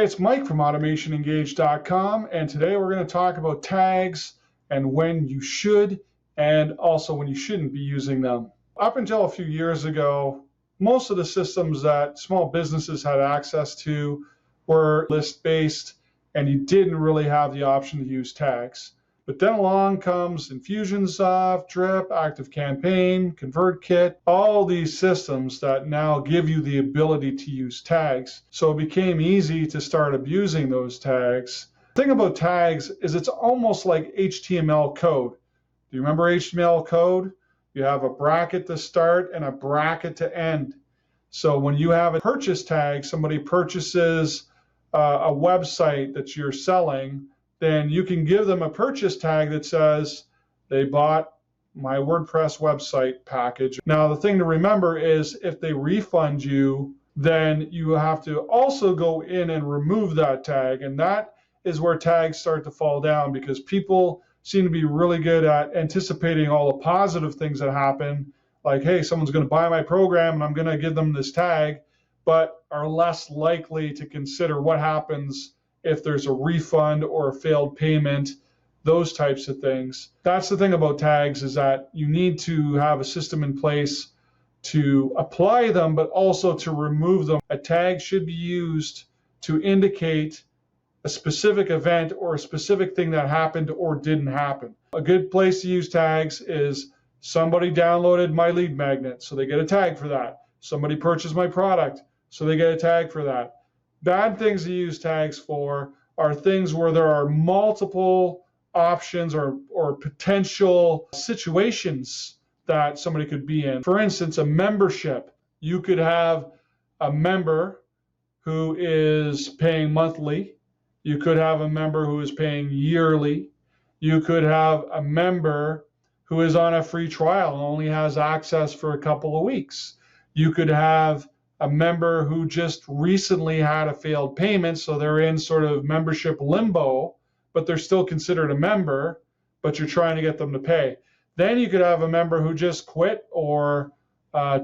it's Mike from AutomationEngage.com, and today we're going to talk about tags and when you should and also when you shouldn't be using them. Up until a few years ago, most of the systems that small businesses had access to were list-based, and you didn't really have the option to use tags. But then along comes Infusionsoft, Drip, ActiveCampaign, ConvertKit, all these systems that now give you the ability to use tags. So it became easy to start abusing those tags. The thing about tags is it's almost like HTML code. Do you remember HTML code? You have a bracket to start and a bracket to end. So when you have a purchase tag, somebody purchases a website that you're selling, then you can give them a purchase tag that says they bought my WordPress website package. Now, the thing to remember is if they refund you, then you have to also go in and remove that tag. And that is where tags start to fall down, because people seem to be really good at anticipating all the positive things that happen. Like, hey, someone's going to buy my program and I'm going to give them this tag, but are less likely to consider what happens if there's a refund or a failed payment, those types of things. That's the thing about tags, is that you need to have a system in place to apply them, but also to remove them. A tag should be used to indicate a specific event or a specific thing that happened or didn't happen. A good place to use tags is somebody downloaded my lead magnet, so they get a tag for that. Somebody purchased my product, so they get a tag for that. Bad things to use tags for are things where there are multiple options or potential situations that somebody could be in. For instance, a membership. You could have a member who is paying monthly. You could have a member who is paying yearly. You could have a member who is on a free trial and only has access for a couple of weeks. You could have a member who just recently had a failed payment, so they're in sort of membership limbo, but they're still considered a member, but you're trying to get them to pay. Then you could have a member who just quit or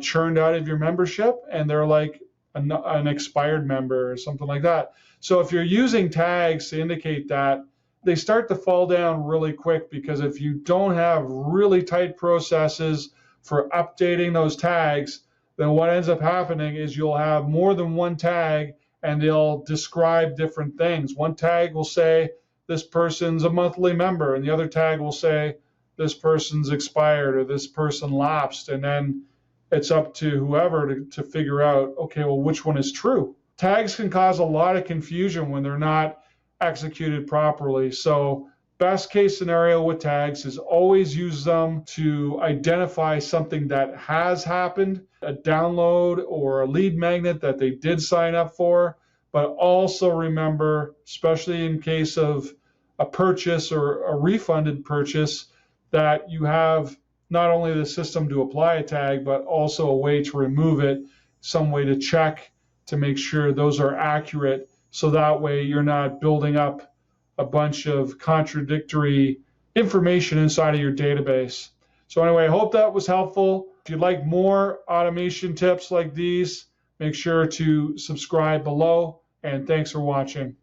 churned out of your membership, and they're like an expired member or something like that. So if you're using tags to indicate that, they start to fall down really quick, because if you don't have really tight processes for updating those tags, then what ends up happening is you'll have more than one tag and they'll describe different things. One tag will say this person's a monthly member, and the other tag will say this person's expired or this person lapsed. And then it's up to whoever to figure out, okay, well, which one is true? Tags can cause a lot of confusion when they're not executed properly. So best case scenario with tags is always use them to identify something that has happened, a download or a lead magnet that they did sign up for. But also remember, especially in case of a purchase or a refunded purchase, that you have not only the system to apply a tag, but also a way to remove it, some way to check to make sure those are accurate. So that way you're not building up a bunch of contradictory information inside of your database. So anyway, I hope that was helpful. If you'd like more automation tips like these, make sure to subscribe below, and thanks for watching.